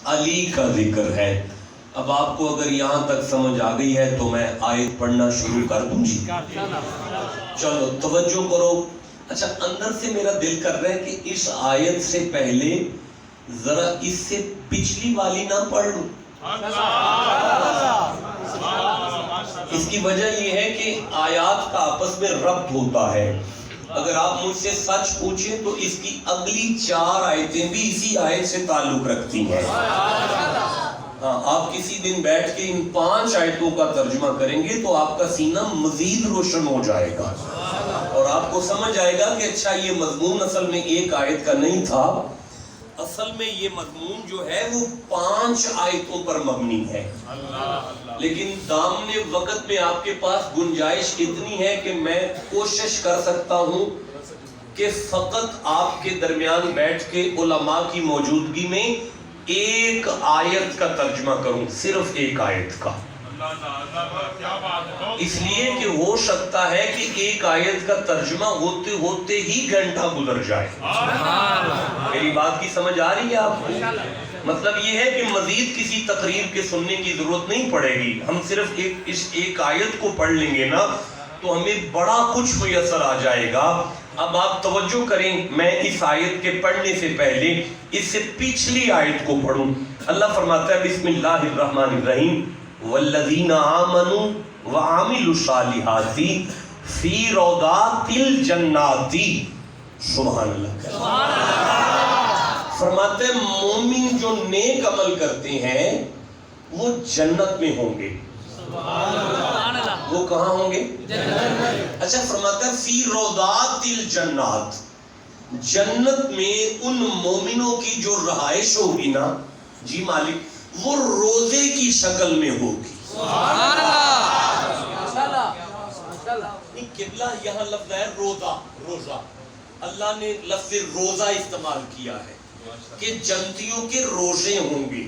علی کا ذکر ہے۔ اب آپ کو اگر یہاں تک سمجھ آ گئی ہے تو میں آیت پڑھنا شروع کر دوں جی؟ چلو توجہ کرو۔ اچھا، اندر سے میرا دل کر رہا ہے کہ اس آیت سے پہلے ذرا اس سے پچھلی والی نہ پڑھ لوں۔ اس کی وجہ یہ ہے کہ آیات کا آپس میں ربط ہوتا ہے۔ اگر آپ مجھ سے سچ پوچھیں تو اس کی اگلی 4 آیتیں بھی اسی آیت سے تعلق رکھتی ہیں۔ ہاں، آپ کسی دن بیٹھ کے ان 5 آیتوں کا ترجمہ کریں گے تو آپ کا سینہ مزید روشن ہو جائے گا اور آپ کو سمجھ آئے گا کہ اچھا یہ مضمون اصل میں ایک آیت کا نہیں تھا، اصل میں یہ مضمون جو ہے وہ 5 آیتوں پر مبنی ہے۔ لیکن دامن وقت میں آپ کے پاس گنجائش اتنی ہے کہ میں کوشش کر سکتا ہوں کہ فقط آپ کے درمیان بیٹھ کے علماء کی موجودگی میں ایک آیت کا ترجمہ کروں، صرف ایک آیت کا۔ اس لیے کہ ہو سکتا ہے کہ ایک آیت کا ترجمہ ہوتے ہوتے ہی گھنٹہ گزر جائے۔ میری بات کی سمجھ آ رہی ہے آپ کو؟ مطلب یہ ہے کہ مزید کسی تقریر کے سننے کی ضرورت نہیں پڑے گی، ہم صرف اس ایک آیت کو پڑھ لیں گے نا تو ہمیں بڑا کچھ میسر آ جائے گا۔ اب آپ توجہ کریں، میں اس آیت کے پڑھنے سے پہلے اس سے پچھلی آیت کو پڑھوں۔ اللہ فرماتا ہے بسم اللہ الرحمن الرحیم والذین آمنوا وعملوا الصالحات فی روضات الجنات۔ سبحان اللہ۔ فرماتے ہیں مومن جو نیک عمل کرتے ہیں وہ جنت میں ہوں گے۔ وہ کہاں ہوں گے؟ اچھا، فرماتا ہے فی روضات الجنات، جنت میں ان مومنوں کی جو رہائش ہوگی نا جی مالک، وہ روزے کی شکل میں ہوگی۔ قبلہ یہاں لفظ ہے روزہ، روزہ اللہ نے لفظ روزہ استعمال کیا ہے کہ جنتیوں کے روزے ہوں گے۔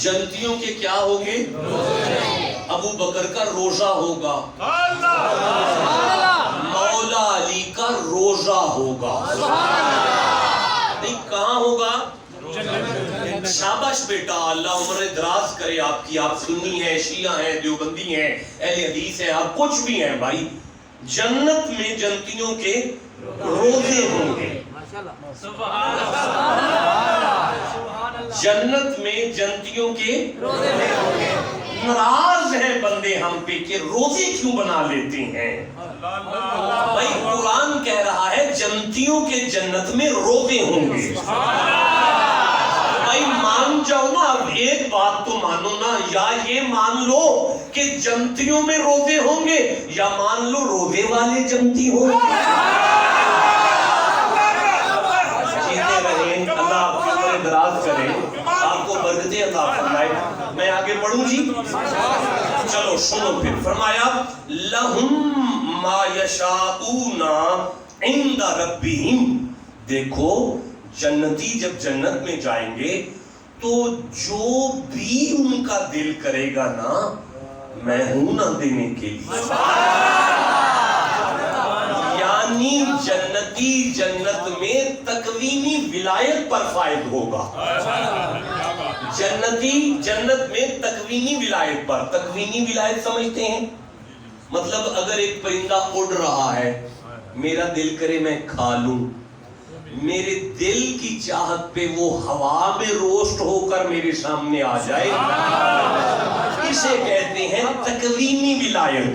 جنتیوں کے کیا ہوں گے؟ ابو بکر کا روزہ ہوگا، مولا علی کا روزہ ہوگا۔ نہیں، کہاں ہوگا؟ شاباش بیٹا، اللہ عمر دراز کرے آپ کی۔ آپ سنی ہیں، شیعہ ہیں، دیوبندی ہیں، اہل حدیث ہیں، آپ کچھ بھی ہیں بھائی، جنت میں جنتیوں کے روزے ہوں گے۔ جنت میں جنتیوں کے روزے ہوں گے۔ ناراض ہیں بندے ہم پہ کہ روزے کیوں بنا لیتے ہیں؟ بھائی قرآن کہہ رہا ہے جنتیوں کے جنت میں روزے ہوں گے۔ بھائی مان جاؤ نا، اب ایک بات تو مانو نا، یا یہ مان لو کہ جنتیوں میں روزے ہوں گے یا مان لو روزے والے جنتی ہوں گے۔ اللہ آپ کی عمر دراز کرے، آپ کو برکتیں عطا فرمائے۔ میں آگے پڑھوں جی؟ چلو سنو پھر، فرمایا لَهُمْ مَا يَشَاءُونَ عِنْدَ رَبِّهِمْ۔ دیکھو جنتی جب جنت میں جائیں گے تو جو بھی ان کا دل کرے گا نا، میں ہوں نہ دینے کے لیے۔ یعنی جنتی جنت میں تکوینی ولایت پر فائد ہوگا۔ جنتی جنت میں تکوینی ولایت پر، تکوینی ولایت سمجھتے ہیں؟ مطلب اگر ایک پرندہ اڑ رہا ہے، میرا دل کرے میں کھا لوں، میرے دل کی چاہت پہ وہ ہوا میں روسٹ ہو کر میرے سامنے آ جائے، اسے کہتے ہیں تکوینی ولایت۔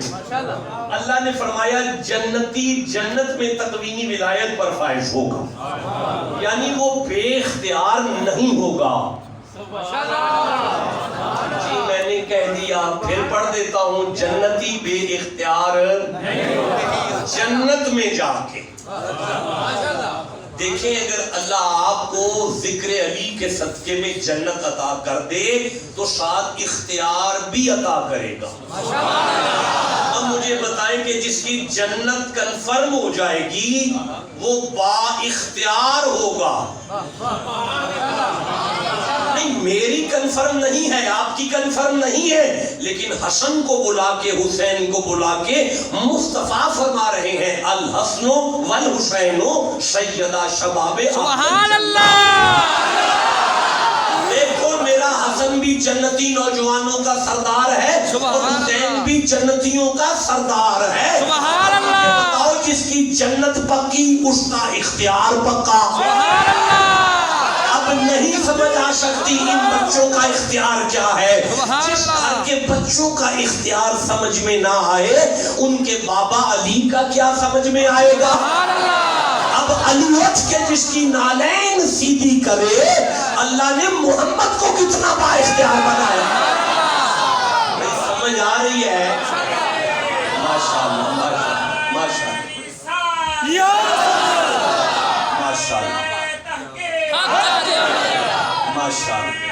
اللہ نے فرمایا جنتی جنت میں تکوینی ولایت پر فائز ہوگا، یعنی وہ بے اختیار نہیں ہوگا۔ جی میں نے کہہ دیا، پھر پڑھ دیتا ہوں، جنتی بے اختیار جنت میں جا کے۔ دیکھیں اگر اللہ آپ کو ذکر علی کے صدقے میں جنت عطا کر دے تو ساتھ اختیار بھی عطا کرے گا۔ اب مجھے بتائیں کہ جس کی جنت کنفرم ہو جائے گی وہ با اختیار ہوگا. نہیں میری کنفرم نہیں ہے, آپ کی کنفرم نہیں ہے, لیکن حسن کو بلا کے حسین کو بلا کے مصطفیٰ فرما رہے ہیں الحسن والحسین سیدہ شباب. سبحان اللہ. دیکھو میرا حسن بھی جنتی نوجوانوں کا سردار ہے اور حسین بھی جنتیوں کا سردار ہے. سبحان اللہ. بتاؤ جس کی جنت پکی اس کا اختیار پکا. سبحان اللہ. اب نہیں سمجھ آ سکتی ان بچوں کا اختیار کیا ہے. جس گھر کے بچوں کا اختیار سمجھ میں نہ آئے ان کے بابا علی کا کیا سمجھ میں آئے گا. اب علی اٹھ کے جس کی نالین سیدھی کرے اللہ نے محمد کو کتنا با اختیار بنایا. نہیں سمجھ آ رہی ہے. ماشاءاللہ ماشاءاللہ ماشاءاللہ ماشاءاللہ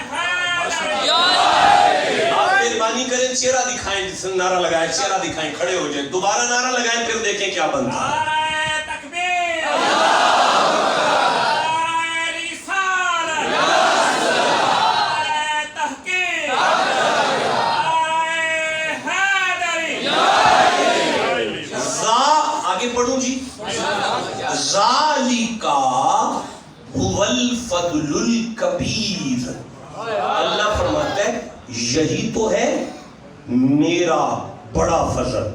آپ مہربانی کریں چہرہ دکھائیں, جس نے نعرہ لگائے چہرہ دکھائیں, کھڑے ہو جائیں, دوبارہ نعرہ لگائیں پھر دیکھیں کیا بنتا ہے. آگے پڑھوں جی. ذالکا هو الفضل الکبیر. اللہ فرماتا ہے یہی تو ہے میرا بڑا فضل,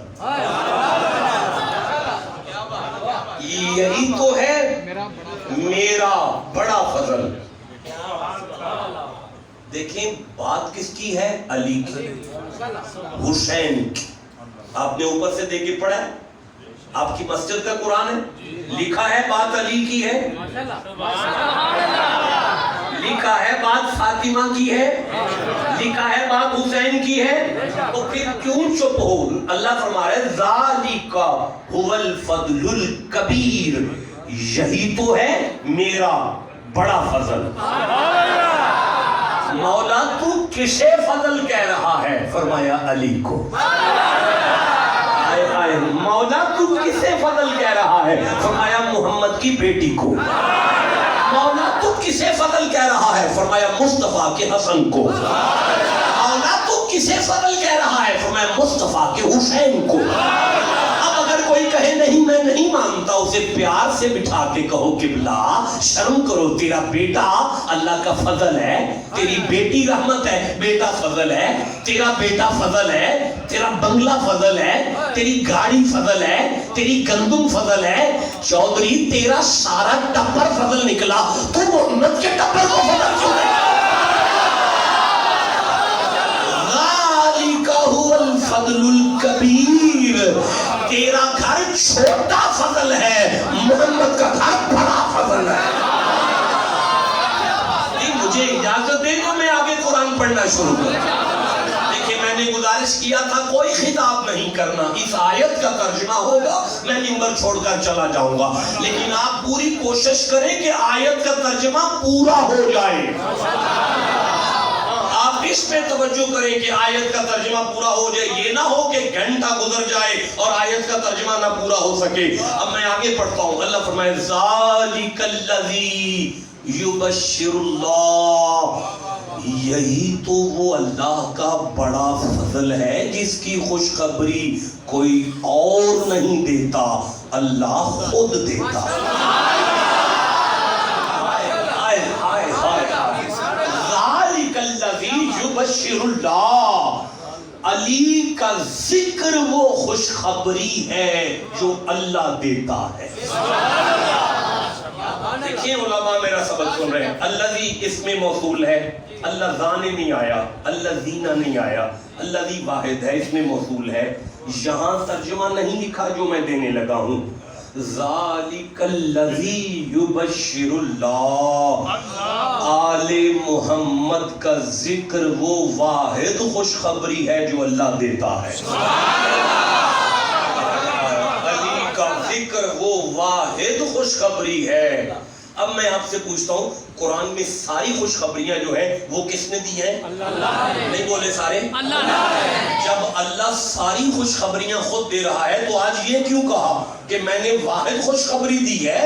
یہی تو ہے میرا بڑا فضل. دیکھیں بات کس کی ہے, علی کی, حسین کی. آپ نے اوپر سے دیکھ کے پڑھا ہے, آپ کی مسجد کا قرآن ہے, لکھا ہے بات علی کی ہے, لکھا ہے بات فاطمہ کی ہے, لکھا ہے بات حسین کی ہے, تو پھر کیوں چپ ہو. اللہ فرما رہے ہیں ذالک هو الفضل الکبیر, یہی تو ہے میرا بڑا فضل. مولا تو کسے فضل کہہ رہا ہے, فرمایا علی کو. مولا تو کسے فضل کہہ رہا ہے, فرمایا محمد کی بیٹی کو. مولا تو کسے فضل کہہ رہا ہے, فرمایا مصطفیٰ کے حسن کو. مولا تو کسے فضل کہہ رہا ہے, فرمایا مصطفیٰ کے حسین کو. اب اگر کوئی کہے نہیں میں نہیں مانتا, اسے پیار سے بٹھا کے کہو قبلہ شرم کرو, تیرا بیٹا اللہ کا فضل ہے, تیری بیٹی رحمت ہے, بیٹا فضل ہے, تیرا بیٹا فضل ہے, تیرا بنگلہ فضل ہے, تیری گاڑی فضل ہے, تیری گندم فضل ہے. چودھری تیرا سارا ٹپر فضل نکلا, تو محمد کے ٹپر کو فضل کیوں ہے. ذالک هو الفضل الکبیر, تیرا گھر چھوٹا فضل ہے, محمد کا گھر بڑا فضل ہے. مجھے اجازت دے دو میں آگے قرآن پڑھنا شروع کروں. دیکھیں میں نے گزارش کیا تھا کوئی خطاب نہیں کرنا, اس آیت کا ترجمہ ہوگا میں منبر چھوڑ کر چلا جاؤں گا, لیکن آپ پوری کوشش کریں کہ آیت کا ترجمہ پورا ہو جائے. آپ اس پہ توجہ کریں کہ آیت کا ترجمہ پورا ہو جائے, یہ نہ ہو کہ گھنٹہ گزر جائے اور آیت کا ترجمہ نہ پورا ہو سکے. اب میں آگے پڑھتا ہوں. اللہ فرمائے ذالک الذی یبشر اللہ, یہی تو وہ اللہ کا بڑا فضل ہے جس کی خوشخبری کوئی اور نہیں دیتا, اللہ خود دیتا. ذالک الذی یبشر اللہ, علی کا ذکر وہ خوشخبری ہے جو اللہ دیتا ہے. دیکھیں علماء میرا سبق سن رہے ہیں, الذی اسم موصول ہے, اللہ ذان نہیں آیا, اللہ زینہ نہیں آیا, الذی واحد ہے, اسم موصول ہے. یہاں ترجمہ نہیں لکھا جو میں دینے لگا ہوں. ذالک الذی یبشر اللہ, آل محمد کا ذکر وہ واحد خوشخبری ہے جو اللہ دیتا ہے. علی کا ذکر وہ واحد خوشخبری ہے اب میں آپ سے پوچھتا ہوں قرآن میں ساری خوشخبریاں جو ہیں وہ کس نے دی ہیں؟ نہیں بولے سارے؟ جب اللہ ساری خوشخبریاں خود دے رہا ہے تو آج یہ کیوں کہا کہ میں نے واحد خوشخبری دی ہے؟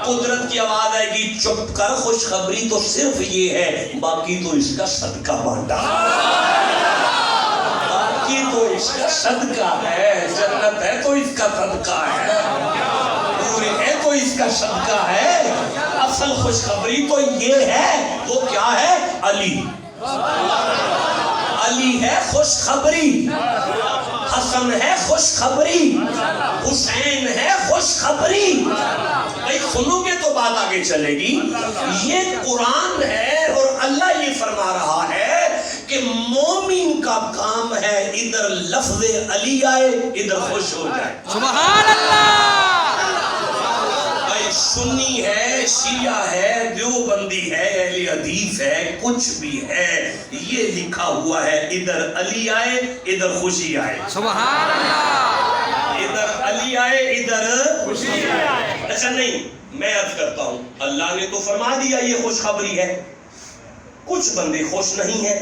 قدرت کی آواز آئے گی چپ کر، خوشخبری تو صرف یہ ہے، باقی تو اس کا صدقہ بانٹا، باقی تو اس کا صدقہ ہے، جنت ہے تو اس کا صدقہ ہے، ہے تو اس کا صدقہ ہے۔ اصل خوشخبری تو یہ ہے، وہ کیا ہے؟ علی، علی ہے خوشخبری، حسن ہے خوشخبری، حسین ہے خوشخبری۔ بھائی سنو گے تو بات آگے چلے گی۔ یہ قرآن ہے اور اللہ یہ فرما رہا ہے کہ مومن کا کام ہے ادھر لفظ علی آئے ادھر خوش ہو جائے۔ سبحان اللہ۔ سنی ہے، شیعہ ہے، دیوبندی ہے، اہل حدیث ہے، کچھ بھی ہے، یہ لکھا ہوا ہے ادھر علی آئے ادھر خوشی آئے۔ سبحان اللہ۔ ادھر علی آئے ادھر خوشی آئے۔ ایسا نہیں، میں عرض کرتا ہوں اللہ نے تو فرما دیا یہ خوشخبری ہے، کچھ بندے خوش نہیں ہیں۔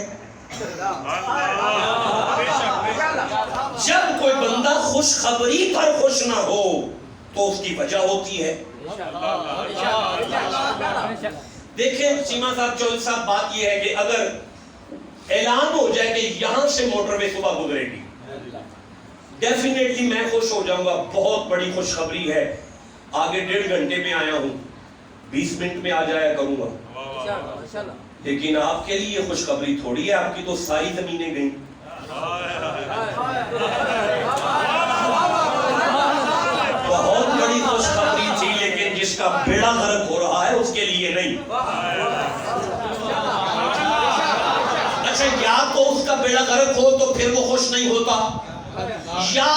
جب کوئی بندہ خوشخبری پر خوش نہ ہو تو اس کی وجہ ہوتی ہے۔ دیکھیں چیمہ صاحب، چودھری صاحب، بات یہ ہے کہ اگر اعلان ہو جائے کہ یہاں سے موٹر وے صبح گزرے گی، ڈیفینیٹلی میں خوش ہو جاؤں گا، بہت بڑی خوشخبری ہے، آگے 1.5 گھنٹے میں آیا ہوں، 20 منٹ میں آ جایا کروں گا۔ لیکن آپ کے لیے یہ خوشخبری تھوڑی ہے، آپ کی تو ساری زمینیں گئیں۔ بہت بڑی خوشخبری تھی لیکن جس کا بیڑا غرق ہو رہا ہے اس کے لیے نہیں۔ اچھا، یا تو اس کا بیڑا غرق ہو تو پھر وہ خوش نہیں ہوتا، یا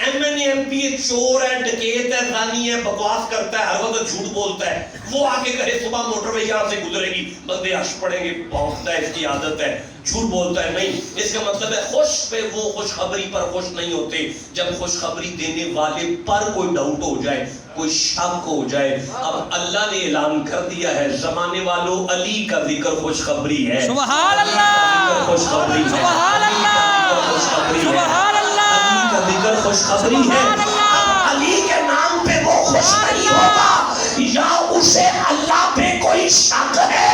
ایم این ایم پی چور ہے، ڈکیت ہے، زانی ہے، بکواس کرتا ہے، ہر وقت جھوٹ بولتا ہے، وہ آگے کہے صبح موٹر وے یہاں سے گزرے گی، بندے ہنس پڑیں گے، بھونکتا ہے، اس کی عادت ہے، جھوٹ بولتا ہے۔ نہیں، اس کا مطلب ہے خوش پہ وہ خوشخبری پر خوش نہیں ہوتے جب خوشخبری دینے والے پر کوئی ڈاؤٹ ہو جائے، کوئی شک ہو جائے۔ اب اللہ نے اعلان کر دیا ہے زمانے والوں، علی کا ذکر خوشخبری ہے، سبحان اللہ۔ خوشخبری ہے، سبحان اللہ۔ خوشخبری ہے، سبحان اللہ۔ علی کا ذکر خوشخبری ہے۔ اب علی کے نام پہ وہ خوش نہیں ہوگا، یا اسے اللہ پہ کوئی شک ہے،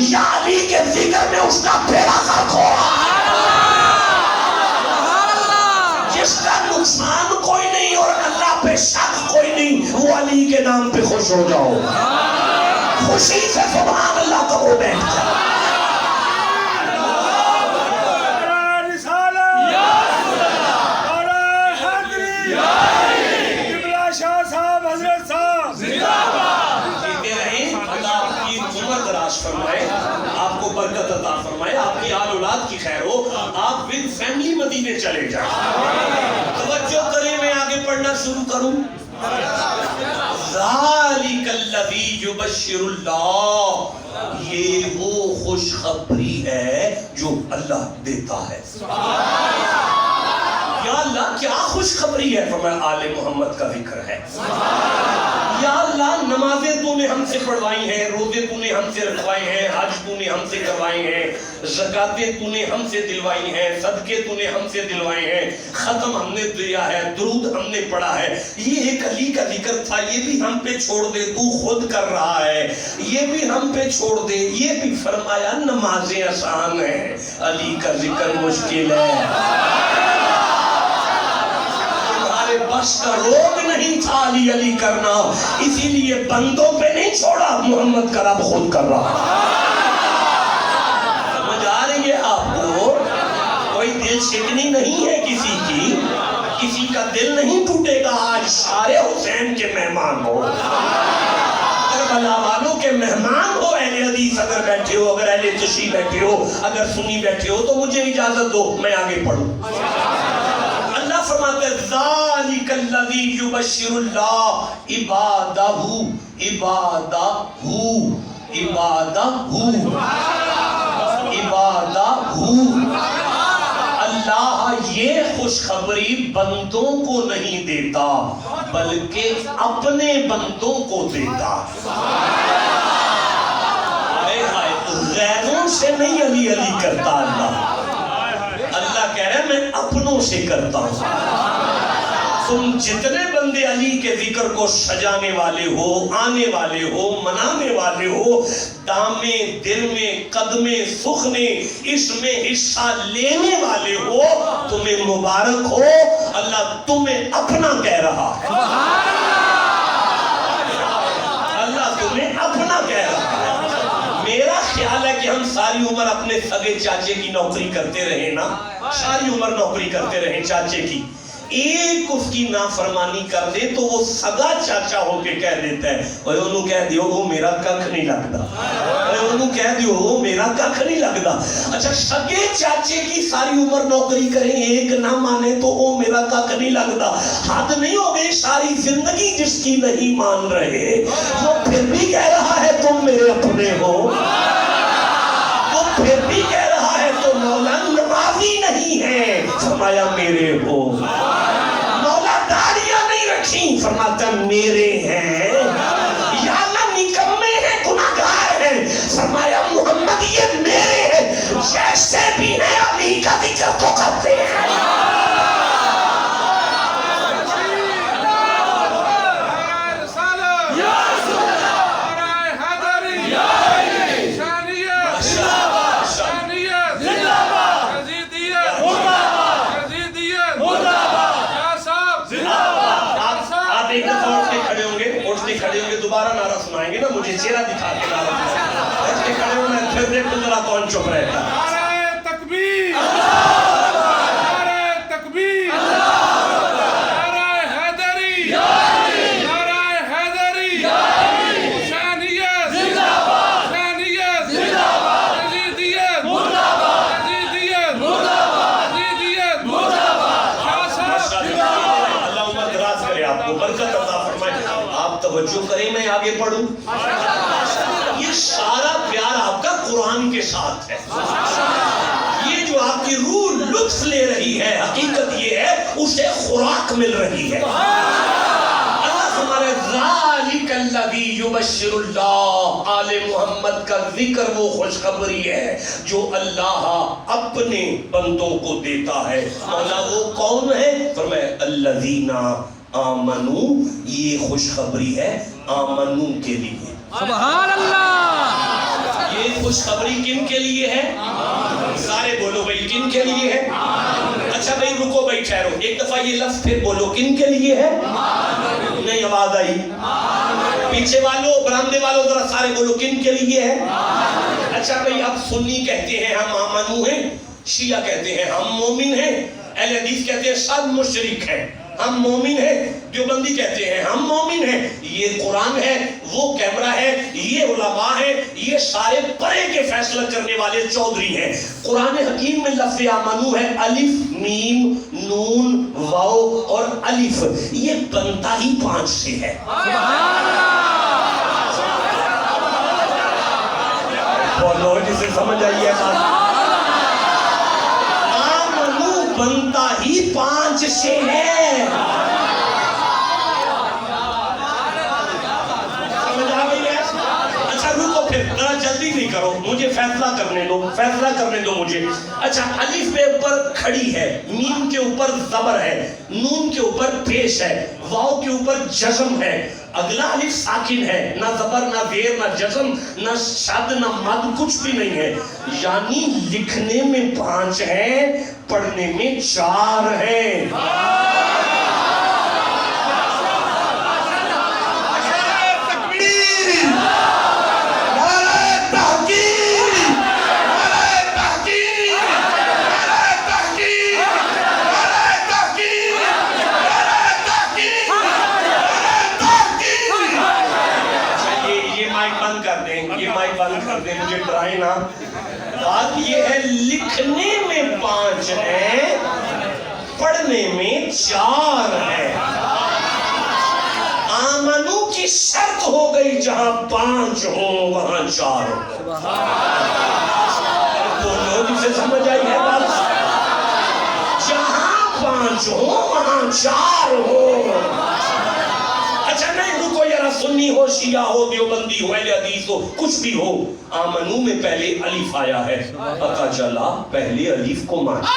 یا علی کے ذکر میں اس کا بیڑا غرق ہو رہا ہے۔ جس کا نقصان کوئی نہیں اور اللہ پہ شک کوئی نہیں، وہ علی کے نام پہ خوش ہو جاؤ، خوشی سے سبحان اللہ کہو، بیٹھ جاؤ۔ فرمائے، آپ کو برکت عطا فرمائے، آپ کی آل اولاد کی خیر ہو، آپ ود فیملی مدینے چلے جائیں۔ توجہ کریں، میں آگے پڑھنا شروع کروں۔ ذالک الذی یبشر اللہ، یہ وہ خوشخبری ہے جو اللہ دیتا ہے۔ یا اللہ کیا خوشخبری ہے؟ فرمایا آل محمد کا ذکر ہے۔ یا اللہ نمازیں تو نے ہم سے پڑھوائی ہیں، روزے تو نے ہم سے رکھوائے ہیں، حج تو نے ہم سے کروائے ہیں، زکاتیں تو نے ہم سے دلوائی ہیں، صدقے تو نے ہم سے دلوائے ہیں، ختم ہم نے دیا ہے، درود ہم نے پڑھا ہے۔ یہ ایک علی کا ذکر تھا، یہ بھی ہم پہ چھوڑ دے، تو خود کر رہا ہے، یہ بھی ہم پہ چھوڑ دے۔ یہ بھی فرمایا نمازیں آسان ہیں، علی کا ذکر مشکل ہے۔ بس کا روگ نہیں تھا علی کرنا، اسی لیے بندوں پہ نہیں چھوڑا، محمد کا رب خود کر رہا۔ سمجھ آ رہی ہے آپ کو؟ کوئی دل شکنی نہیں ہے کسی کی، کسی کا دل نہیں ٹوٹے گا آج شار حسین کے مہمان ہو، کربلا والوں کے مہمان ہو، اہل حدیث اگر بیٹھے ہو، اگر اہل تشیع بیٹھے ہو، اگر سنی بیٹھے ہو، تو مجھے اجازت دو میں آگے پڑھوں۔ فرماتے ذالک الذی یبشر اللہ عبادہ اللہ یہ خوشخبری بندوں کو نہیں دیتا بلکہ اپنے بندوں کو دیتا۔ نہیں علی علی کرتا اللہ، اللہ کہہ رہے میں اپنوں سے کرتا ہوں۔ تم جتنے بندے علی کے ذکر کو سجانے والے ہو، آنے والے ہو، منانے والے ہو، دامے دل میں قدمے سخنے اس میں حصہ لینے والے ہو، تمہیں مبارک ہو، اللہ تمہیں اپنا کہہ رہا ہے، اللہ تمہیں اپنا کہہ رہا ہے۔ میرا خیال ہے کہ ہم ساری عمر اپنے سگے چاچے کی نوکری کرتے رہے نا، ساری عمر نوکری کرتے رہے چاچے کی، ایک اس کی نافرمانی کر دے تو وہ سگا چاچا ہو کے کہہ دیتا ہے اوے انہوں کہہ دیو وہ میرا ککھ نہیں لگتا، اوے انہوں کہہ دیو وہ میرا ککھ نہیں لگتا۔ اچھا سگے چاچے کی ساری عمر نوکری کریں ایک نہ مانے تو وہ میرا ککھ نہیں لگتا، حد نہیں ہو گئی ساری زندگی جس کی نہیں مان رہے وہ پھر بھی کہہ رہا ہے تم میرے اپنے ہو، وہ پھر بھی کہہ رہا ہے تو مولا نمازی نہیں ہے فرمایا میرے ہو، مولا داڑیاں نہیں رکھی فرماتا میرے ہیں، یا اللہ نکمے ہیں گناہگار ہیں فرمایا محمد یہ میرے ہیں، جیسے بھی ہیں علی کا ذکر تو کرتے ہیں۔ کھڑے ہوں گے دوبارہ نعرہ سنائیں گے نا، مجھے چہرہ دکھا کے نعرہ سنائیں گے، کھڑے ہوں میں پھر دیکھو ذرا کون چپ رہتا ہے۔ نعرہ تکبیر، نعرہ تکبیر، نعرہ حیدری، نعرہ حیدری، حسینیت، حسینیت، یزیدیت، یزیدیت، یزیدیت، شاہ صاحب۔ اللہ عمر دراز کرے آپ کو برکت عطا فرمائے، آپ توجہ کریں میں آگے پڑھوں۔ یہ سارا پیار آپ کا قرآن کے ساتھ ہے، یہ جو آپ کی روح لطف لے رہی ہے حقیقت یہ ہے اسے خوراک مل رہی ہے۔ اللہ ہمارے ذالک الذی یبشر اللہ، آل محمد کا ذکر وہ خوشخبری ہے جو اللہ اپنے بندوں کو دیتا ہے۔ مولا وہ کون ہے؟ فرمایا الذین آمنو، یہ خوشخبری ہے آمنو کے لیے۔ سبحان اللہ، یہ خوشخبری کن کے لیے ہے؟ سارے بولو بھائی کن کے لیے ہے؟ اچھا بھائی رکو بھائی ٹھہرو، ایک دفعہ یہ لفظ پھر بولو کن کے لیے ہے؟ نہیں آواز آئی؟ پیچھے والوں برامدے والوں ذرا سارے بولو کن کے لیے ہے؟ اچھا بھائی اب سنی کہتے ہیں ہم آمنو ہیں، شیعہ کہتے ہیں ہم مومن ہیں، اہل حدیث کہتے ہیں سب مشرک ہیں، ہم مومن ہیں، دیوبندی کہتے ہیں ہم مومن ہیں۔ یہ قرآن ہے، وہ کیمرہ ہے، یہ علماء ہیں، یہ سارے پرے کے فیصلہ کرنے والے چودھری ہیں۔ قرآن حکیم میں لفظ آمنو ہے الف میم نون واو اور الف، یہ بنتا ہی 5 سے ہے۔ بولو جسے سمجھ آئی ہے آمنو بنتا ہی 5 سے ہے۔ جلدی نہیں کرو مجھے فیصلہ کرنے دو، فیصلہ کرنے دو مجھے۔ اچھا الف پہ اوپر کھڑی ہے، میم کے اوپر زبر ہے، نون کے اوپر پیش ہے، واو کے اوپر جزم ہے، اگلا الف ساکن ہے، نہ زبر نہ زیر نہ جزم نہ شد نہ مد کچھ بھی نہیں ہے، یعنی لکھنے میں 5 ہیں پڑھنے میں 4 ہیں۔ مجھے ڈرائے نا، بات یہ ہے لکھنے میں 5 ہیں پڑھنے میں 4 ہیں۔ آمنو کی شرط ہو گئی جہاں 5 ہوں وہاں 4 ہوں۔ بولو جسے سمجھ آئی ہے بات، جہاں 5 ہوں وہاں 4 ہوں۔ اچھا نہیں رکو ذرا سنی ہو، شیعہ ہو، دیوبندی ہو، اہل حدیث ہو، کچھ بھی ہو، آمنو میں پہلے الف آیا ہے، پتہ چلا پہلے الف کو مانا۔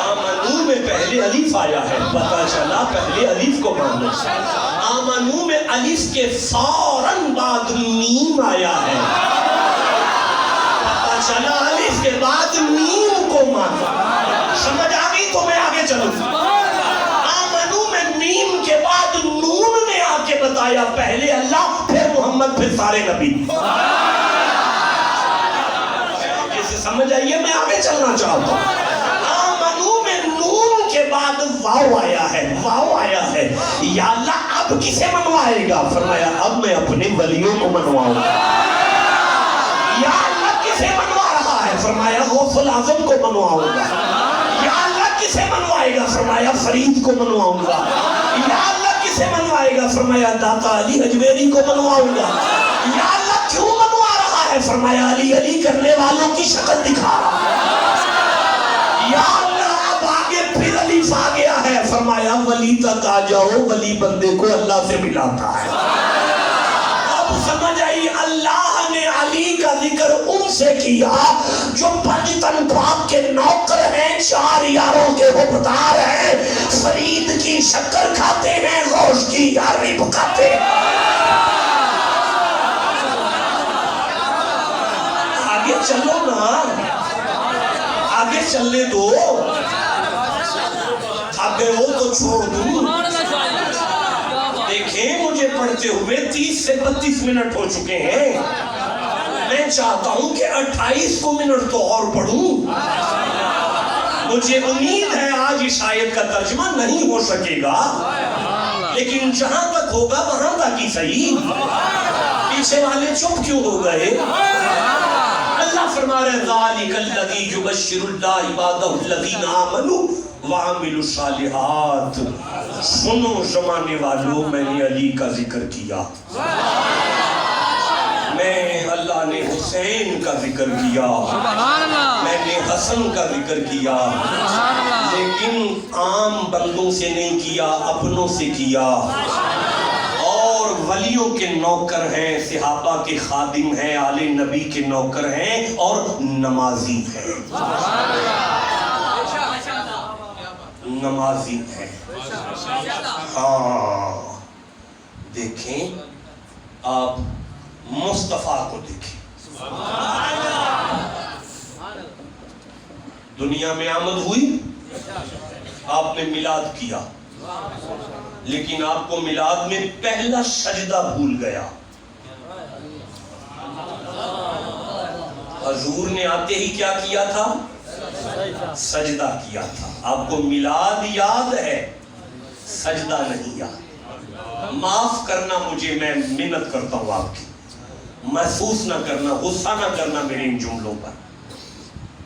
آمنو میں پہلے الف آیا ہے، پتہ چلا پہلے الف کو مانا۔ آمنو میں الف کے فوراً بعد میم آیا ہے، پتہ چلا الف کے بعد میم کو مانا۔ سمجھ آگئی تو میں آگے چلوں۔ آمنو میں میم کے بعد نون نے آ کے بتایا پہلے اللہ، پھر محمد، پھر سارے نبی۔ جیسے سمجھ آئیے، میں آگے چلنا چاہتا ہوں۔ آمنو میں نون کے بعد واو آیا ہے، واو آیا ہے۔ یا اللہ اب کسے منوائے گا؟ فرمایا اب میں اپنے ولیوں کو منواؤں گا۔ یا اللہ کسے منوا رہا ہے؟ فرمایا غوث العظم کو منواؤں گا۔ یا اللہ کسے منوائے گا؟ فرمایا فرید کو منواؤں گا۔ یا اللہ کسے منوائے گا؟ فرمایا داتا علی حجویری کو منواؤں گا۔ یا اللہ کیوں منوا رہا ہے؟ فرمایا علی علی کرنے والوں کی شکل دکھا رہا ہے۔ یا اللہ اب آگے پھر الف آ گیا ہے، فرمایا ولی تک آ جاؤ، ولی بندے کو اللہ سے ملاتا ہے۔ اب سمجھ آئی، اللہ نے علی کا ذکر ان سے کیا جو پنجتن پاک کے نوکر ہیں، 4 یاروں کے حبدار ہیں، فرید کی شکر کھاتے ہیں، غوث کی یاری پکاتے ہیں۔ آگے چلو نا، آگے چلنے دو، اب گئے ہو تو چھوڑ دوں۔ دیکھیں مجھے پڑھتے ہوئے 30 سے 32 منٹ ہو چکے ہیں، میں چاہتا ہوں کہ 28 کو منٹ تو اور پڑھوں۔ مجھے امید ہے آج اس آیت کا ترجمہ نہیں ہو سکے گا، لیکن جہاں تک ہوگا وہاں تک ہی صحیح۔ پیچھے والے چپ کیوں ہو گئے؟ اللہ فرما رہے ذالک الذی یبشر اللہ عبادہ الذین آمنوا وعملوا الصالحات۔ سنو زمانے والوں، میں نے علی کا ذکر کیا، میں اللہ نے حسین کا ذکر کیا، میں نے حسن کا ذکر کیا، لیکن عام بندوں سے نہیں کیا، اپنوں سے کیا۔ اور ولیوں کے نوکر ہیں، صحابہ کے خادم ہیں، آل نبی کے نوکر ہیں، اور نمازی ہیں، نمازی ہیں۔ ہاں دیکھیں، آپ مصطفیٰ کو دیکھیں، دنیا میں آمد ہوئی، آپ نے میلاد کیا، لیکن آپ کو میلاد میں پہلا سجدہ بھول گیا۔ حضور نے آتے ہی کیا کیا تھا؟ سجدہ کیا تھا۔ آپ کو میلاد یاد ہے، سجدہ نہیں یاد۔ معاف کرنا مجھے، میں منت کرتا ہوں آپ کی، محسوس نہ کرنا، غصہ نہ کرنا میرے ان جملوں پر۔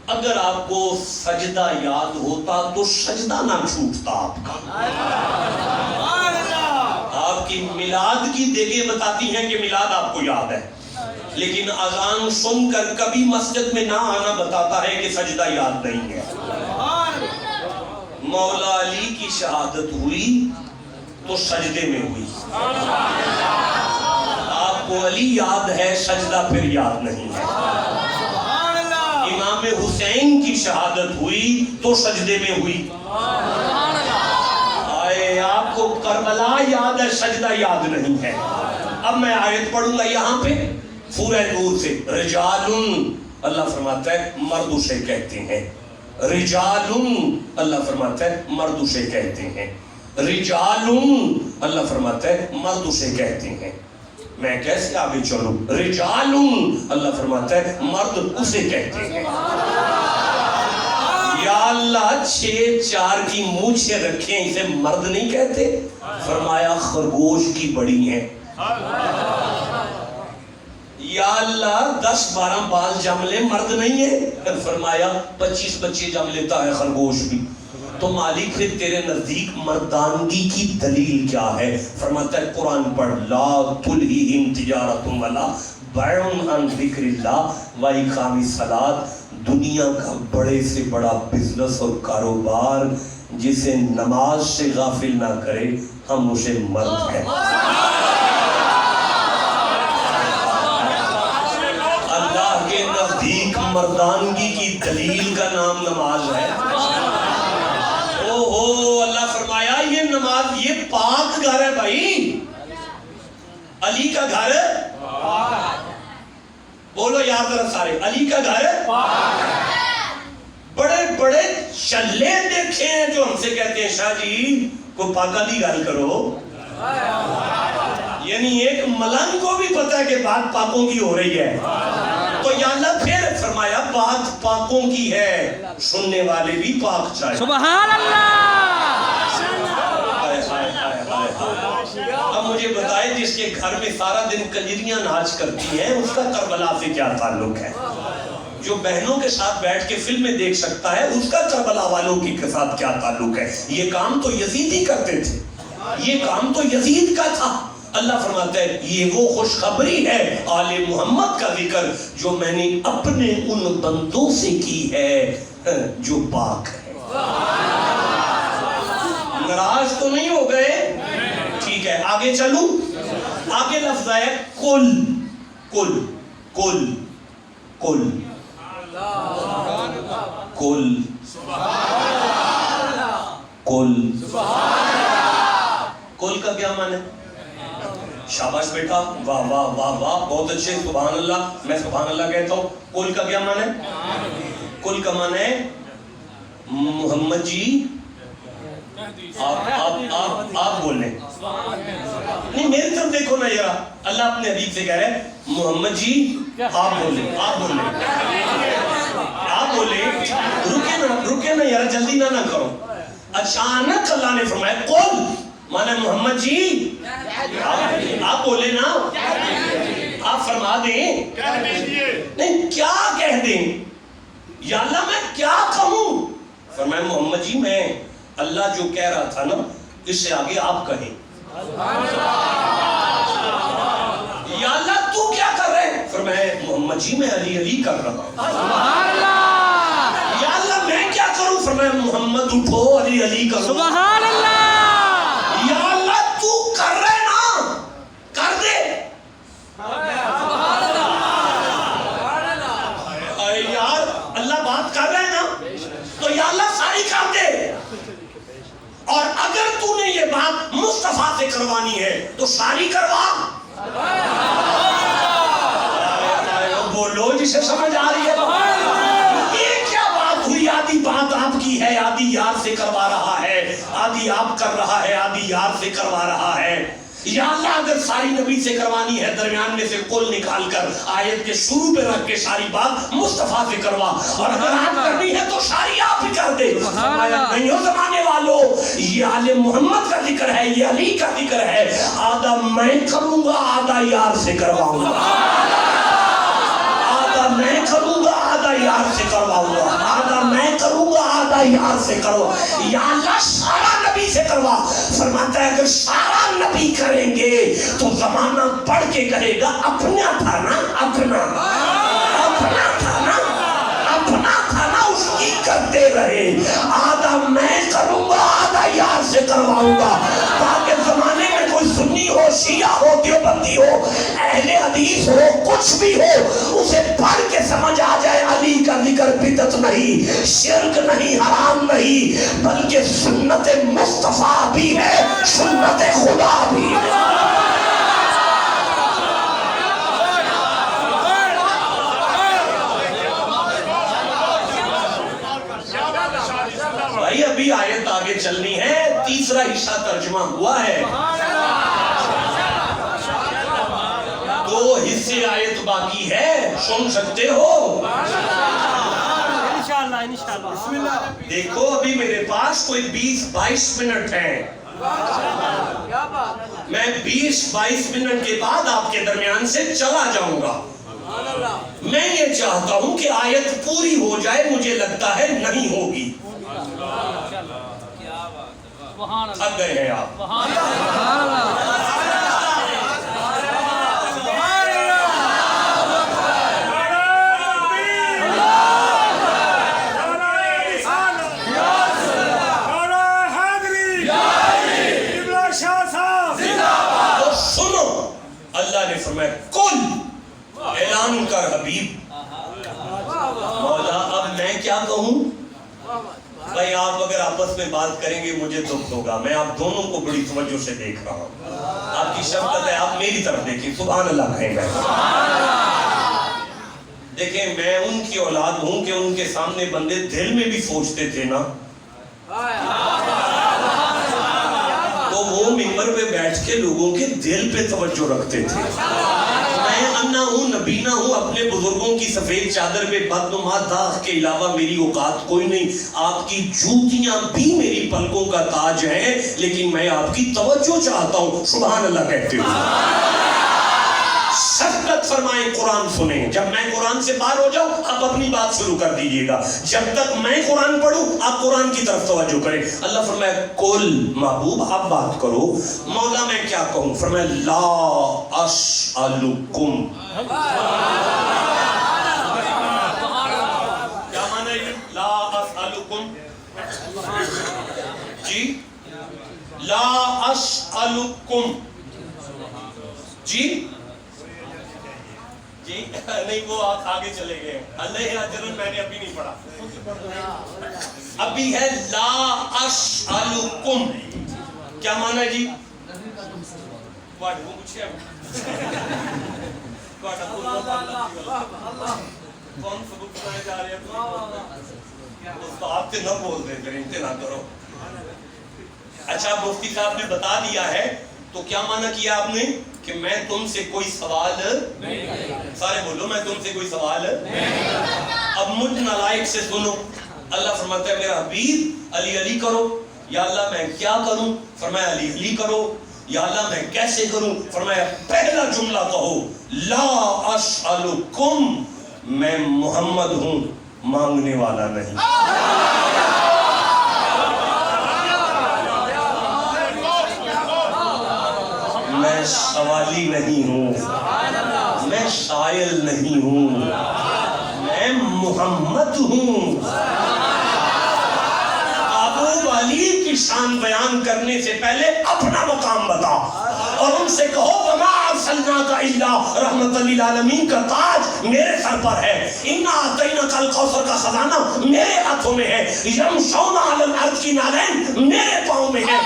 اگر آپ کو سجدہ یاد ہوتا تو سجدہ نہ چھوٹتا آپ کا۔ آپ کی میلاد کی دیگیں بتاتی ہیں کہ میلاد آپ کو یاد ہے، لیکن اذان سن کر کبھی مسجد میں نہ آنا بتاتا ہے کہ سجدہ یاد نہیں ہے۔ مولا علی کی شہادت ہوئی تو سجدے میں ہوئی۔ آپ کو علی یاد ہے، سجدہ پھر یاد نہیں ہے۔ امام حسین کی شہادت ہوئی تو سجدے میں ہوئی۔ آپ کو کربلا یاد ہے، سجدہ یاد نہیں ہے۔ اب میں آیت پڑھوں گا یہاں پہ سورہ نور سے، رجال، اللہ فرماتا ہے مرد اسے کہتے ہیں، رجال، اللہ فرماتا ہے مرد اسے کہتے ہیں، رجال، اللہ فرماتا ہے مرد اسے کہتے ہیں۔ میں کیسے آگے چلوں؟ رجال، اللہ فرماتا ہے مرد اسے کہتے ہیں۔ یا اللہ 6 کی مونچھیں رکھیں، اسے مرد نہیں کہتے؟ فرمایا خرگوش کی بڑی ہیں۔ یا اللہ 10-12 بال جم لے، مرد نہیں ہے؟ فرمایا 25 بچے جم لیتا ہے خرگوش بھی۔ تو مالک پھر تیرے نزدیک مردانگی کی دلیل کیا ہے؟ فرماتا ہے قرآن پڑھ، لا تلہیہم تجارۃ ولا بیع عن ذکر اللہ واقام الصلاۃ۔ دنیا کا بڑے سے بڑا بزنس اور کاروبار جسے نماز سے غافل نہ کرے ہم اسے مرد ہیں. اللہ کے نزدیک مردانگی کی دلیل کا نام نماز ہے. اللہ فرمایا یہ نماز یہ پاک گھر ہے بھائی. علی کا گھر بولو یاد ذرا سارے, علی کا گھر بڑے بڑے چلے دیکھے ہیں جو ہم سے کہتے ہیں شاہ جی کو پاکا دی گل کرو. یعنی ایک ملنگ کو بھی پتا ہے کہ بات پاکوں کی ہو رہی ہے. تو یا اللہ پھر فرمایا بات پاکوں کی ہے, سننے والے بھی پاک چاہے. سبحان اللہ. اب مجھے بتائیں جس کے گھر میں سارا دن کنجریاں ناچ کرتی ہیں اس کا کربلا سے کیا تعلق ہے؟ جو بہنوں کے ساتھ بیٹھ کے فلمیں دیکھ سکتا ہے اس کا کربلا والوں کے ساتھ کیا تعلق ہے؟ یہ کام تو یزید ہی کرتے تھے, یہ کام تو یزید کا تھا. اللہ فرماتا ہے یہ وہ خوشخبری ہے آل محمد کا ذکر جو میں نے اپنے ان بندوں سے کی ہے جو پاک ہے. ناراض تو نہیں ہو گئے؟ ٹھیک ہے آگے چلوں. آگے لفظ ہے کل. کل کل کل کل کل کل کا کیا معنی ہے؟ شاباش بیٹا, واہ واہ واہ واہ, بہت اچھے, سبحان اللہ. میں سبحان اللہ کہتا ہوں. کل کا کیا معنی ہے؟ کل کا معنی ہے محمد جی آپ بول لیں. نہیں میری طرف دیکھو نا یارا, اللہ اپنے حبیب سے کہہ رہے ہیں محمد جی آپ بولیں, آپ بولیں, آپ بولیں. رکے نا یارا, جلدی نہ کرو. اچانک اللہ نے فرمایا قل, مانا محمد جی آپ بولیں نا, آپ فرما دیں. نہیں کیا کہہ دیں یا اللہ میں کیا کہوں؟ فرمایا محمد جی میں اللہ جو کہہ رہا تھا نا اس سے آگے آپ کہیں. یا اللہ تو کیا کر رہے ہیں؟ فرمایا محمد جی میں علی علی کر رہا ہوں. سبحان اللہ. یا اللہ میں کیا کروں؟ فرمایا محمد اٹھو علی علی کرو. سبحان اللہ. یا اللہ تو کر رہے نا, کر دے. ارے یار اللہ بات کر رہے نا تو یا اللہ ساری کر دے. اور اگر تو نے یہ بات مصطفیٰ سے کروانی ہے تو ساری کروا. بولو جسے سمجھ آ رہی ہے. یہ کیا بات ہوئی؟ آدھی بات آپ کی ہے, آدھی یار سے کروا رہا ہے, آدھی آپ کر رہا ہے, آدھی یار سے کروا رہا ہے. یا اللہ اگر ساری نبی سے کروانی ہے درمیان میں سے قل نکال کر آیت کے شروع پہ رکھ کے ساری بات مصطفیٰ سے کروا, اور اگر آپ کرنی ہے تو ساری آپ ہی کر دے. نہیں ہو زمانے والوں, یہ آل محمد کا ذکر ہے, یہ علی کا ذکر ہے. آدھا میں کروں گا, آدھا یار سے کرواؤں گا. آدھا میں کروں گا, آدھا یار سے کرواؤں گا. آدھا میں کروں گا, آدھا یار سے کروا. یا اللہ سارا نبی سے کروا. فرماتا ہے اگر سارا نبی کریں گے تو زمانہ پڑھ کے کہے گا اپنا تھا نا, اپنا اپنا تھا نا, اپنا تھا نا, اس کی کرتے رہے. آدھا میں کروں گا, آدھا یار سے کرواؤں گا, تاکہ زمانے میں کوئی سنی ہو, شیعہ ہو, دیوبندی ہو, اہل حدیث ہو, کچھ بھی ہو, اسے پڑھ کے سمجھ آ جائے علی کا ذکر بدعت نہیں, شرک نہیں, حرام نہیں, بلکہ سنت مصطفیٰ بھی ہے, سنت خدا بھی ہے. بھائی ابھی آیت آگے چلنی ہے, تیسرا حصہ ترجمہ ہوا ہے, 2 حصے آیت باقی ہے, سن سکتے ہو؟ دیکھو ابھی میرے پاس کوئی 20-22 منٹ ہیں, میں 20-22 منٹ کے بعد آپ کے درمیان سے چلا جاؤں گا. میں یہ چاہتا ہوں کہ آیت پوری ہو جائے, مجھے لگتا ہے نہیں ہوگی. تھک گئے ہیں آپ. فرمایا کل اعلان کر حبیب. مولا اب میں کیا کہوں؟ بھائی آپ اگر آپس میں بات کریں گے مجھے دکھ ہوگا. میں آپ دونوں کو بڑی توجہ سے دیکھ رہا ہوں. آپ کی شفقت ہے, آپ میری طرف دیکھیں. سبحان اللہ کہیں گے. دیکھیں میں ان کی اولاد ہوں کہ ان کے سامنے بندے دل میں بھی سوچتے تھے نا, تو وہ منبر پہ بیٹھ کے لوگوں کے دل پہ توجہ رکھتے تھے. میں انا ہوں, نبینا ہوں, اپنے بزرگوں کی سفید چادر پہ بدنما داغ کے علاوہ میری اوقات کوئی نہیں. آپ کی جوتیاں بھی میری پلکوں کا تاج ہیں, لیکن میں آپ کی توجہ چاہتا ہوں. سبحان اللہ کہتے ہوں. شفقت فرمائیں, قرآن سنیں. جب میں قرآن سے باہر ہو جاؤں آپ اپنی بات شروع کر دیجئے گا. جب تک میں قرآن پڑھوں آپ قرآن کی طرف توجہ کریں. اللہ فرمایا کل محبوب آپ بات کرو. مولا میں کیا کہوں؟ فرمایا لا اسألکم. کیا معنی ہے لا اسألکم؟ جی لا اسألکم. جی جی نہیں, وہ آپ آگے چلے گئے. اللہ اجرن میں نے ابھی نہیں پڑھا, ابھی ہے لا اسألکم. کیا معنی ہے جی؟ وہ پوچھے کون سبق سنائے جا رہے ہیں؟ استاد سے نہ بول دے, پھر انتظار کرو. اچھا مفتی صاحب نے بتا دیا ہے, تو کیا معنی کیا آپ نے کہ میں تم سے کوئی سوال نہیں. سارے بولو میں تم سے کوئی سوال نہیں. اب مجھ نالائق سے سنو. اللہ فرماتا ہے میرا حبیب علی علی کرو. یا اللہ میں کیا کروں؟ فرمایا علی علی کرو. یا اللہ میں کیسے کروں؟ فرمایا پہلا جملہ کہو لا اسألکم. میں محمد ہوں, مانگنے والا نہیں. میں سوالی نہیں ہوں, میں شائل نہیں ہوں, میں محمد ہوں. ابو علی کی شان بیان کرنے سے پہلے اپنا مقام بتا اور ان سے کہو وما ارسلناک الا رحمت للعالمین کا تاج میرے سر پر ہے. انا اعطیناک الکوثر کا خزانہ میرے ہاتھوں میں ہے. یمشون علی الارض کی نالین میرے پاؤں میں ہے.